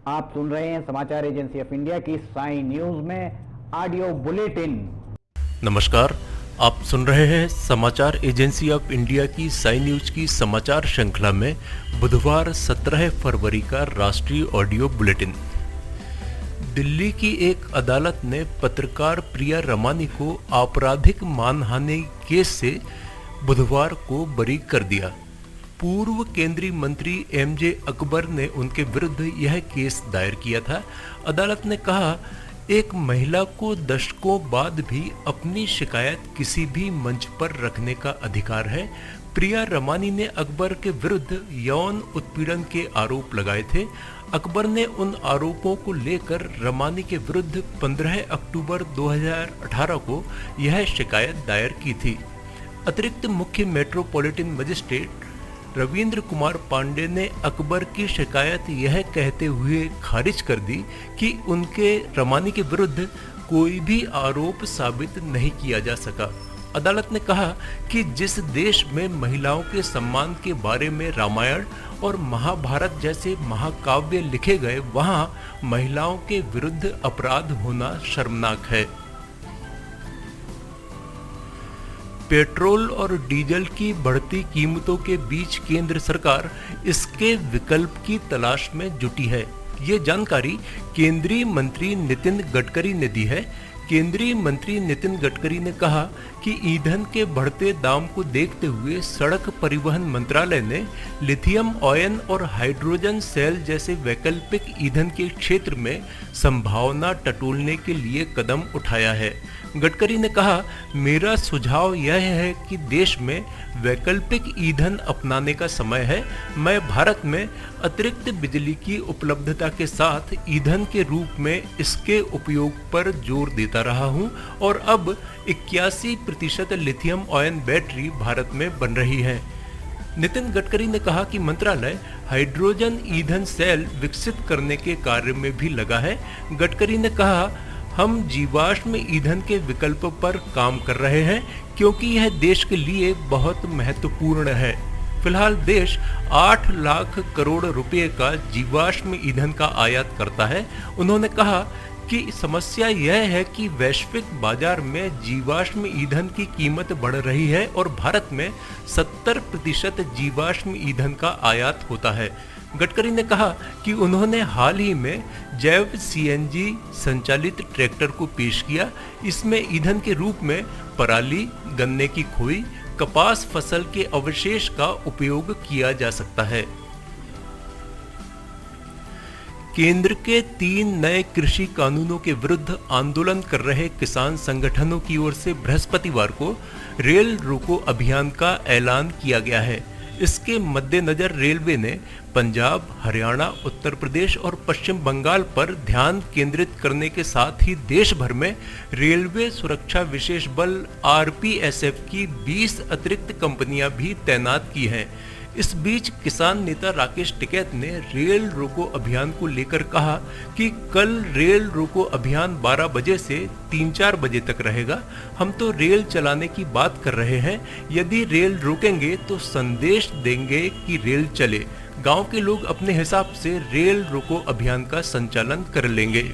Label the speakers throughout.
Speaker 1: आप सुन रहे हैं समाचार एजेंसी ऑफ इंडिया की साई न्यूज में ऑडियो बुलेटिन।
Speaker 2: नमस्कार, आप सुन रहे हैं समाचार एजेंसी ऑफ इंडिया की साई न्यूज की समाचार श्रृंखला में बुधवार 17 फरवरी का राष्ट्रीय ऑडियो बुलेटिन। दिल्ली की एक अदालत ने पत्रकार प्रिया रमानी को आपराधिक मानहानि केस से बुधवार को बरी कर दिया। पूर्व केंद्रीय मंत्री एमजे अकबर ने उनके विरुद्ध यह केस दायर किया था। अदालत ने कहा, एक महिला को दशकों बाद भी अपनी शिकायत किसी भी मंच पर रखने का अधिकार है। प्रिया रमानी ने अकबर के विरुद्ध यौन उत्पीड़न के आरोप लगाए थे। अकबर ने उन आरोपों को लेकर रमानी के विरुद्ध 15 अक्टूबर 2018 को यह शिकायत दायर की थी। अतिरिक्त मुख्य मेट्रोपॉलिटन मजिस्ट्रेट रविंद्र कुमार पांडे ने अकबर की शिकायत यह कहते हुए खारिज कर दी कि उनके रमानी के विरुद्ध कोई भी आरोप साबित नहीं किया जा सका। अदालत ने कहा कि जिस देश में महिलाओं के सम्मान के बारे में रामायण और महाभारत जैसे महाकाव्य लिखे गए, वहां महिलाओं के विरुद्ध अपराध होना शर्मनाक है। पेट्रोल और डीजल की बढ़ती कीमतों के बीच केंद्र सरकार इसके विकल्प की तलाश में जुटी है। ये जानकारी केंद्रीय मंत्री नितिन गडकरी ने दी है। केंद्रीय मंत्री नितिन गडकरी ने कहा कि ईंधन के बढ़ते दाम को देखते हुए सड़क परिवहन मंत्रालय ने लिथियम आयन और हाइड्रोजन सेल जैसे वैकल्पिक ईंधन के क्षेत्र में संभावना टटोलने के लिए कदम उठाया है। गडकरी ने कहा, मेरा सुझाव यह है कि देश में वैकल्पिक ईंधन अपनाने का समय है। मैं भारत में अतिरिक्त बिजली की उपलब्धता के साथ ईंधन के रूप में इसके उपयोग पर जोर देता रहा हूं और अब 81% लिथियम आयन बैटरी भारत में बन रही है। नितिन गडकरी ने कहा कि मंत्रालय हाइड्रोजन ईंधन सेल विकसित करने के कार्य में भी लगा है। गडकरी ने कहा, हम जीवाश्म ईंधन के विकल्प पर काम कर रहे हैं क्योंकि यह देश के लिए बहुत महत्वपूर्ण है। फिलहाल देश 8 लाख करोड़ रुपए का जीवाश्म ईंधन का आयात करता है। उन्होंने कहा कि समस्या यह है कि वैश्विक बाजार में जीवाश्म ईंधन की कीमत बढ़ रही है और भारत में 70% जीवाश्म ईंधन का आयात होता है। गडकरी ने कहा कि उन्होंने हाल ही में जैव सीएनजी संचालित ट्रैक्टर को पेश किया। इसमें ईंधन के रूप में पराली, गन्ने की खोई, कपास फसल के अवशेष का उपयोग किया जा सकता है। केंद्र के 3 नए कृषि कानूनों के विरुद्ध आंदोलन कर रहे किसान संगठनों की ओर से बृहस्पतिवार को रेल रोको अभियान का ऐलान किया गया है। इसके मद्देनजर रेलवे ने पंजाब, हरियाणा, उत्तर प्रदेश और पश्चिम बंगाल पर ध्यान केंद्रित करने के साथ ही देश भर में रेलवे सुरक्षा विशेष बल आरपीएसएफ की 20 अतिरिक्त कंपनियां भी तैनात की हैं। इस बीच किसान नेता राकेश टिकैत ने रेल रोको अभियान को लेकर कहा कि कल रेल रोको अभियान 12 बजे से 3-4 बजे तक रहेगा। हम तो रेल चलाने की बात कर रहे हैं। यदि रेल रोकेंगे तो संदेश देंगे कि रेल चले। गांव के लोग अपने हिसाब से रेल रोको अभियान का संचालन कर लेंगे।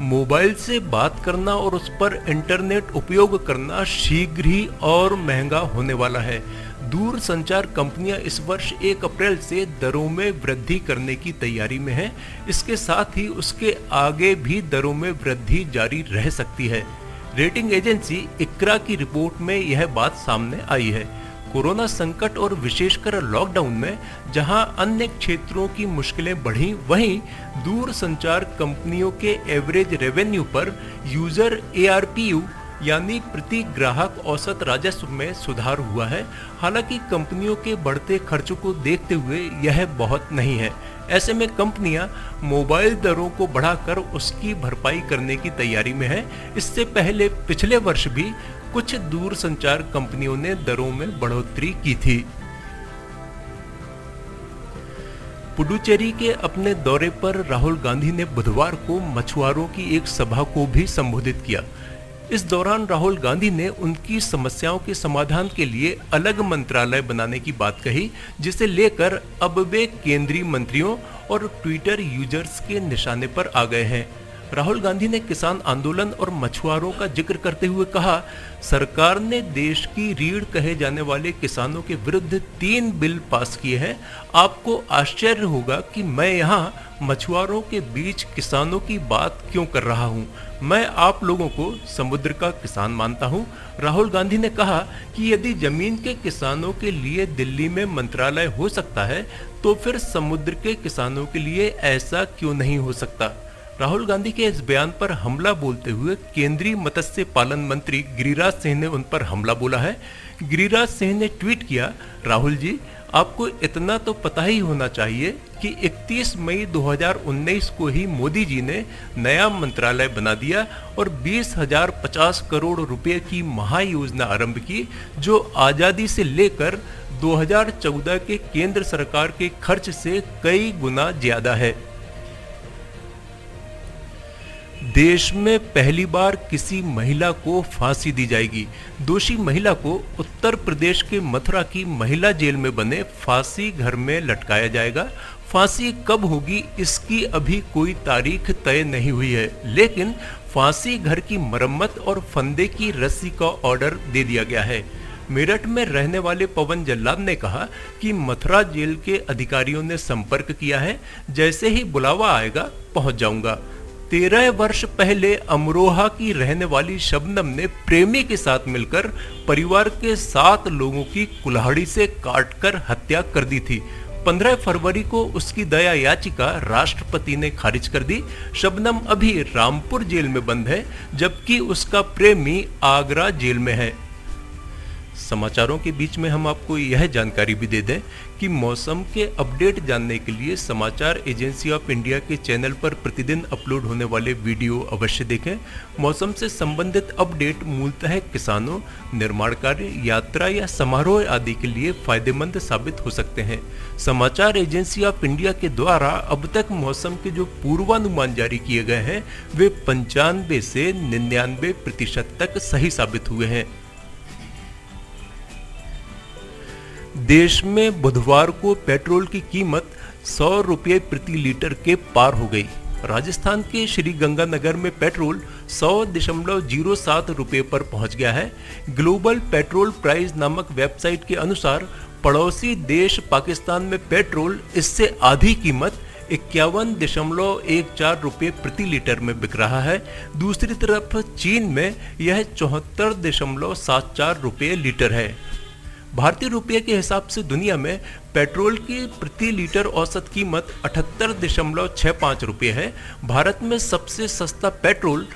Speaker 2: मोबाइल से बात करना और उस पर इंटरनेट उपयोग करना शीघ्र ही और महंगा होने वाला है। दूर संचार कंपनियां इस वर्ष 1 अप्रैल से दरों में वृद्धि करने की तैयारी में हैं। इसके साथ ही उसके आगे भी दरों में वृद्धि जारी रह सकती है। रेटिंग एजेंसी इक्रा की रिपोर्ट में यह बात सामने आई है। कोरोना संकट और विशेषकर लॉकडाउन में जहां अन्य क्षेत्रों की मुश्किलें बढ़ी, वहीं दूर संचार कंपनियों के एवरेज रेवेन्यू पर यूजर एआरपीयू यानी प्रति ग्राहक औसत राजस्व में सुधार हुआ है। हालांकि कंपनियों के बढ़ते खर्चों को देखते हुए यह बहुत नहीं है। ऐसे में कंपनियां मोबाइल दरों को बढ़ाकर उसकी भरपाई करने की तैयारी में है। इससे पहले पिछले वर्ष भी कुछ दूर संचार कंपनियों ने दरों में बढ़ोतरी की थी। पुडुचेरी के अपने दौरे पर राहुल गांधी ने बुधवार को मछुआरों की एक सभा को भी संबोधित किया। इस दौरान राहुल गांधी ने उनकी समस्याओं के समाधान के लिए अलग मंत्रालय बनाने की बात कही, जिसे लेकर अब वे केंद्रीय मंत्रियों और ट्विटर यूजर्स के निशाने पर आ गए हैं। राहुल गांधी ने किसान आंदोलन और मछुआरों का जिक्र करते हुए कहा, सरकार ने देश की रीढ़ कहे जाने वाले किसानों के विरुद्ध 3 बिल पास किए हैं। आपको आश्चर्य होगा कि मैं यहाँ मछुआरों के बीच किसानों की बात क्यों कर रहा हूँ। मैं आप लोगों को समुद्र का किसान मानता हूँ। राहुल गांधी ने कहा कि यदि जमीन के किसानों के लिए दिल्ली में मंत्रालय हो सकता है, तो फिर समुद्र के किसानों के लिए ऐसा क्यों नहीं हो सकता। राहुल गांधी के इस बयान पर हमला बोलते हुए केंद्रीय मत्स्य पालन मंत्री गिरिराज सिंह ने उन पर हमला बोला है। गिरिराज सिंह ने ट्वीट किया, राहुल जी, आपको इतना तो पता ही होना चाहिए कि 31 मई 2019 को ही मोदी जी ने नया मंत्रालय बना दिया और 20,050 करोड़ रुपए की महायोजना आरंभ की, जो आजादी से लेकर 2014 के केंद्र सरकार के खर्च से कई गुना ज्यादा है। देश में पहली बार किसी महिला को फांसी दी जाएगी। दोषी महिला को उत्तर प्रदेश के मथुरा की महिला जेल में बने फांसी घर में लटकाया जाएगा। फांसी कब होगी इसकी अभी कोई तारीख तय नहीं हुई है, लेकिन फांसी घर की मरम्मत और फंदे की रस्सी का ऑर्डर दे दिया गया है। मेरठ में रहने वाले पवन जल्लाद ने कहा कि मथुरा जेल के अधिकारियों ने संपर्क किया है, जैसे ही बुलावा आएगा पहुंच जाऊंगा। 13 वर्ष पहले अमरोहा की रहने वाली शबनम ने प्रेमी के साथ मिलकर परिवार के 7 लोगों की कुल्हाड़ी से काटकर हत्या कर दी थी। 15 फरवरी को उसकी दया याचिका राष्ट्रपति ने खारिज कर दी। शबनम अभी रामपुर जेल में बंद है, जबकि उसका प्रेमी आगरा जेल में है। समाचारों के बीच में हम आपको यह जानकारी भी दे दें कि मौसम के अपडेट जानने के लिए समाचार एजेंसी ऑफ इंडिया के चैनल पर प्रतिदिन अपलोड होने वाले वीडियो अवश्य देखें। मौसम से संबंधित अपडेट मूलतः किसानों, निर्माण कार्य, यात्रा या समारोह आदि के लिए फायदेमंद साबित हो सकते हैं। समाचार एजेंसी ऑफ इंडिया के द्वारा अब तक मौसम के जो पूर्वानुमान जारी किए गए हैं, वे 95 से 99% तक सही साबित हुए हैं। देश में बुधवार को पेट्रोल की कीमत 100 रुपये प्रति लीटर के पार हो गई। राजस्थान के श्री गंगानगर में पेट्रोल 100.07 रुपये पर पहुंच गया है। ग्लोबल पेट्रोल प्राइस नामक वेबसाइट के अनुसार पड़ोसी देश पाकिस्तान में पेट्रोल इससे आधी कीमत 51.14 रुपये प्रति लीटर में बिक रहा है। दूसरी तरफ चीन में यह 74.74 रुपये लीटर है। भारतीय रुपये के हिसाब से दुनिया में पेट्रोल की प्रति लीटर औसत कीमत 78.65 रुपये है। भारत में सबसे सस्ता पेट्रोल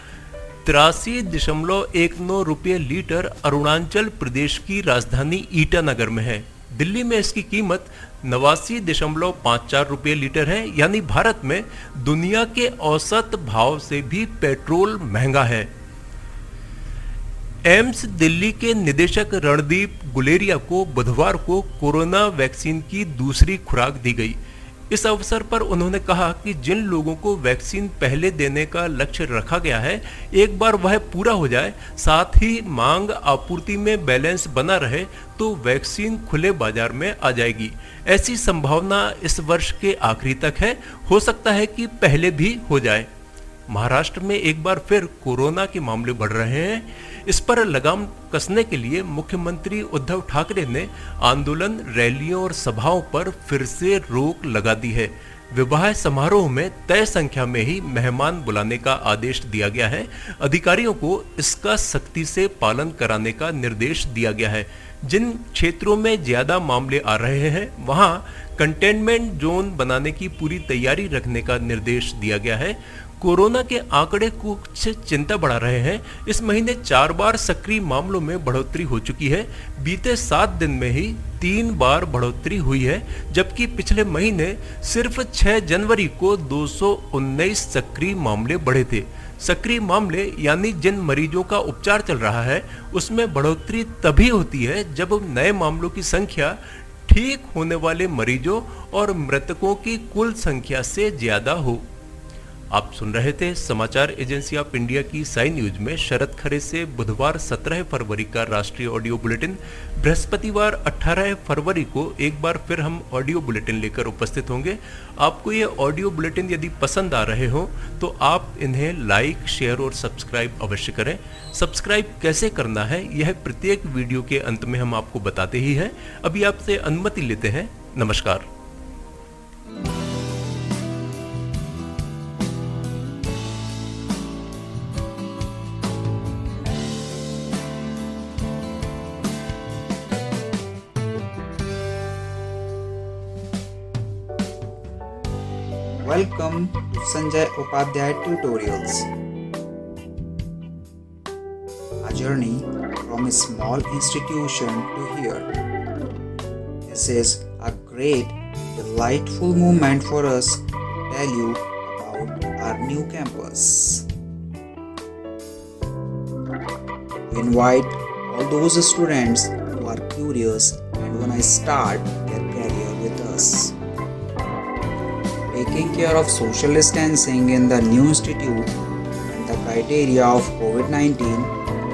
Speaker 2: 83.19 रुपये लीटर अरुणाचल प्रदेश की राजधानी ईटानगर में है। दिल्ली में इसकी कीमत 89.54 रुपये लीटर है। यानी भारत में दुनिया के औसत भाव से भी पेट्रोल महंगा है। एम्स दिल्ली के निदेशक रणदीप गुलेरिया को बुधवार को कोरोना वैक्सीन की दूसरी खुराक दी गई। इस अवसर पर उन्होंने कहा कि जिन लोगों को वैक्सीन पहले देने का लक्ष्य रखा गया है, एक बार वह पूरा हो जाए, साथ ही मांग आपूर्ति में बैलेंस बना रहे, तो वैक्सीन खुले बाजार में आ जाएगी। ऐसी संभावना इस वर्ष के आखिरी तक है, हो सकता है कि पहले भी हो जाए। महाराष्ट्र में एक बार फिर कोरोना के मामले बढ़ रहे हैं। इस पर लगाम कसने के लिए मुख्यमंत्री उद्धव ठाकरे ने आंदोलन, रैलियों और सभाओं पर फिर से रोक लगा दी है। विवाह समारोह में तय संख्या में ही मेहमान बुलाने का आदेश दिया गया है। अधिकारियों को इसका सख्ती से पालन कराने का निर्देश दिया गया है। जिन क्षेत्रों में ज्यादा मामले आ रहे हैं, वहां कंटेनमेंट जोन बनाने की पूरी तैयारी रखने का निर्देश दिया गया है। कोरोना के आंकड़े कुछ चिंता बढ़ा रहे हैं। इस महीने 4 बार सक्रिय मामलों में बढ़ोतरी हो चुकी है। बीते 7 दिन में ही 3 बार बढ़ोतरी हुई है, जबकि पिछले महीने सिर्फ 6 जनवरी को 219 सक्रिय मामले बढ़े थे। सक्रिय मामले यानी जिन मरीजों का उपचार चल रहा है, उसमें बढ़ोतरी तभी होती है जब नए मामलों की संख्या ठीक होने वाले मरीजों और मृतकों की कुल संख्या से ज्यादा हो। आप सुन रहे थे समाचार एजेंसी ऑफ इंडिया की साई न्यूज में शरद खरे से बुधवार 17 फरवरी का राष्ट्रीय ऑडियो बुलेटिन। बृहस्पतिवार 18 फरवरी को एक बार फिर हम ऑडियो बुलेटिन लेकर उपस्थित होंगे। आपको ये ऑडियो बुलेटिन यदि पसंद आ रहे हो तो आप इन्हें लाइक, शेयर और सब्सक्राइब अवश्य करें। सब्सक्राइब कैसे करना है यह प्रत्येक वीडियो के अंत में हम आपको बताते ही हैं। अभी आपसे अनुमति लेते हैं। नमस्कार।
Speaker 3: Welcome to Sanjay Upadhyay Tutorials. A journey from a small institution to here. This is a great, delightful moment for us to tell you about our new campus. We invite all those students who are curious and want to start their career with us. Taking care of social distancing in the new institute and the criteria of COVID-19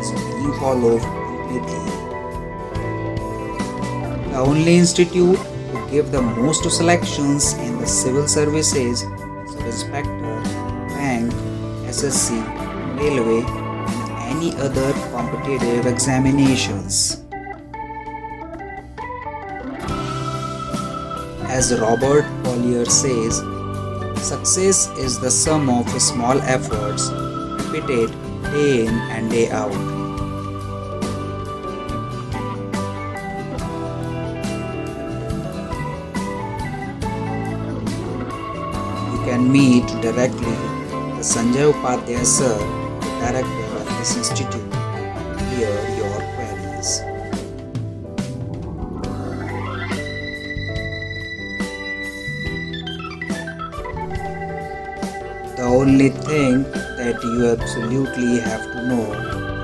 Speaker 3: is being followed completely. The only institute to give the most selections in the civil services, sub-inspector, bank, SSC, railway and any other competitive examinations. As Robert Collier says, success is the sum of small efforts repeated day in and day out. You can meet directly the Sanjay Upadhyay sir, the director of this institute, to clear your queries. The only thing that you absolutely have to know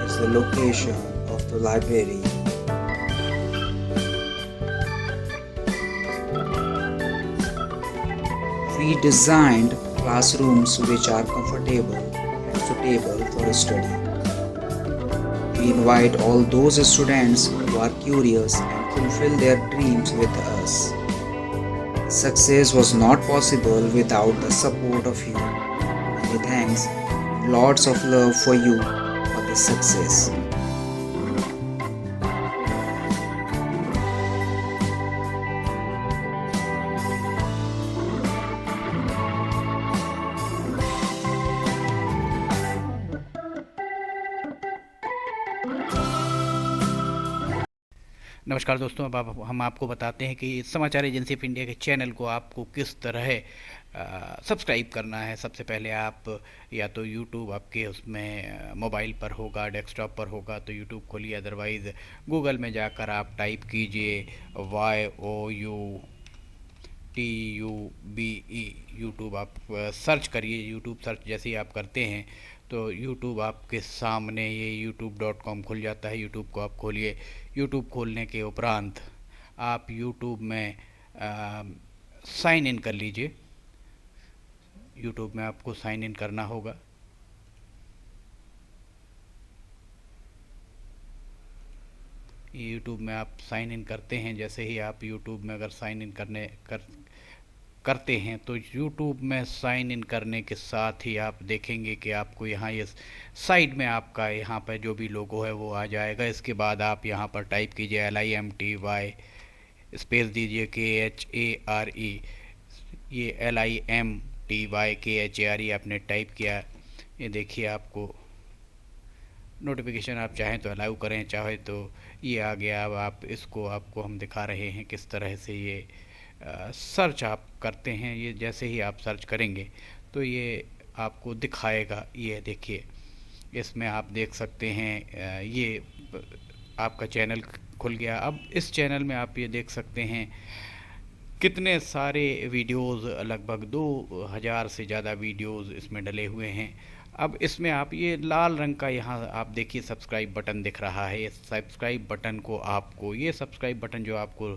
Speaker 3: is the location of the library. We designed classrooms which are comfortable and suitable for study. We invite all those students who are curious and fulfill their dreams with us. Success was not possible without the support of you. Many thanks and lots of love for you for this success.
Speaker 4: नमस्कार दोस्तों, अब हम आपको बताते हैं कि समाचार agency of India के चैनल को आपको किस तरह सब्सक्राइब करना है। सबसे पहले आप या तो यूट्यूब आपके उसमें मोबाइल पर होगा, डेस्कटॉप पर होगा तो यूट्यूब खोलिए, अदरवाइज़ गूगल में जाकर आप टाइप कीजिए YOUTUBE यूट्यूब। आप सर्च करिए। यूट्यूब सर्च जैसे ही आप करते हैं तो यूट्यूब आपके सामने ये youtube.com खुल जाता है। यूट्यूब को आप खोलिए। यूट्यूब खोलने के उपरांत आप यूट्यूब में साइन इन कर लीजिए। यूट्यूब में आपको साइन इन करना होगा। यूट्यूब में आप साइन इन करते हैं। जैसे ही आप यूट्यूब में अगर साइन इन करते हैं तो यूट्यूब में साइन इन करने के साथ ही आप देखेंगे कि आपको यहाँ ये साइड में आपका यहाँ पर जो भी लोगो है वो आ जाएगा। इसके बाद आप यहाँ पर टाइप कीजिए LIMTY, स्पेस दीजिए KHARE। ये LIMTY KHARE आपने टाइप किया। ये देखिए आपको नोटिफिकेशन आप चाहें तो अलाउ करें, चाहे तो ये आ गया। अब आप इसको आपको हम दिखा रहे हैं किस तरह से ये सर्च आप करते हैं। ये जैसे ही आप सर्च करेंगे तो ये आपको दिखाएगा। ये देखिए, इसमें आप देख सकते हैं ये आपका चैनल खुल गया। अब इस चैनल में आप ये देख सकते हैं कितने सारे वीडियोस, लगभग 2000 से ज़्यादा वीडियोस इसमें डले हुए हैं। अब इसमें आप ये लाल रंग का यहाँ आप देखिए सब्सक्राइब बटन दिख रहा है। इस सब्सक्राइब बटन को आपको, ये सब्सक्राइब बटन जो आपको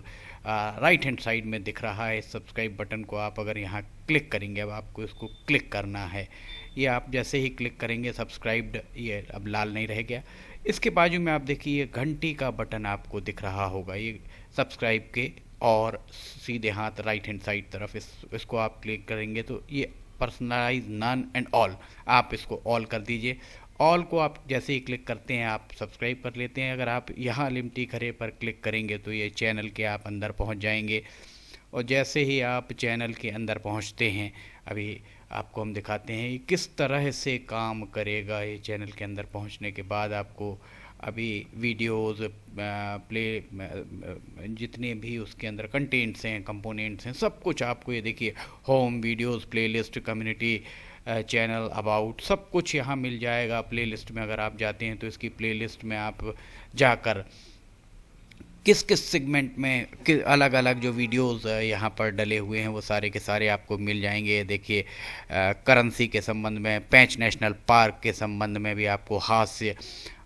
Speaker 4: राइट हैंड साइड में दिख रहा है, इस सब्सक्राइब बटन को आप अगर यहाँ क्लिक करेंगे, अब आपको इसको क्लिक करना है। ये आप जैसे ही क्लिक करेंगे सब्सक्राइब्ड, ये अब लाल नहीं रह गया। इसके बाजू में आप देखिए घंटी का बटन आपको दिख रहा होगा, ये सब्सक्राइब के और सीधे हाथ राइट हैंड साइड तरफ इसको आप क्लिक करेंगे तो ये पर्सनलाइज नन एंड ऑल, आप इसको ऑल कर दीजिए। ऑल को आप जैसे ही क्लिक करते हैं आप सब्सक्राइब कर लेते हैं। अगर आप यहाँ लिमटी खरे पर क्लिक करेंगे तो ये चैनल के आप अंदर पहुँच जाएंगे, और जैसे ही आप चैनल के अंदर पहुँचते हैं, अभी आपको हम दिखाते हैं किस तरह से काम करेगा। ये चैनल के अंदर पहुँचने के बाद आपको अभी वीडियोस प्ले जितने भी उसके अंदर कंटेंट्स हैं, कंपोनेंट्स हैं, सब कुछ आपको ये देखिए home, videos, playlist, community, channel, about, सब कुछ यहाँ मिल जाएगा। प्लेलिस्ट में अगर आप जाते हैं तो इसकी प्लेलिस्ट में आप जाकर किस किस सेगमेंट में अलग अलग जो वीडियोस यहाँ पर डले हुए हैं वो सारे के सारे आपको मिल जाएंगे। देखिए करेंसी के संबंध में, पेंच नेशनल पार्क के संबंध में भी आपको, हास्य,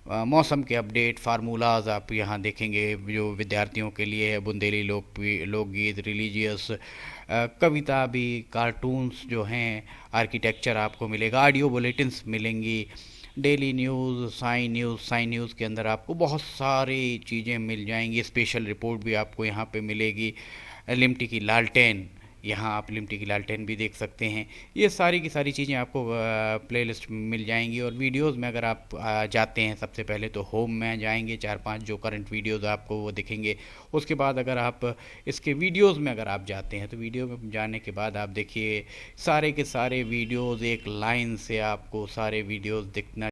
Speaker 4: मौसम के अपडेट, फार्मूलाज आप यहाँ देखेंगे जो विद्यार्थियों के लिए है, बुंदेली लोकगीत, रिलीजियस, कविता भी, कार्टून्स जो हैं, आर्किटेक्चर आपको मिलेगा, ऑडियो बुलेटिन्स मिलेंगी, डेली न्यूज़, साइन न्यूज़ के अंदर आपको बहुत सारी चीज़ें मिल जाएंगी। स्पेशल रिपोर्ट भी आपको यहाँ पे मिलेगी। लिमटी की लालटेन, यहाँ आप लिमटी की लालटेन भी देख सकते हैं। ये सारी की सारी चीज़ें आपको प्लेलिस्ट में मिल जाएंगी। और वीडियोस में अगर आप जाते हैं सबसे पहले तो होम में जाएंगे, 4-5 जो करंट वीडियोस आपको वो दिखेंगे। उसके बाद अगर आप इसके वीडियोस में अगर आप जाते हैं तो वीडियो में जाने के बाद आप देखिए सारे के सारे वीडियोस एक लाइन से आपको सारे वीडियोस दिखना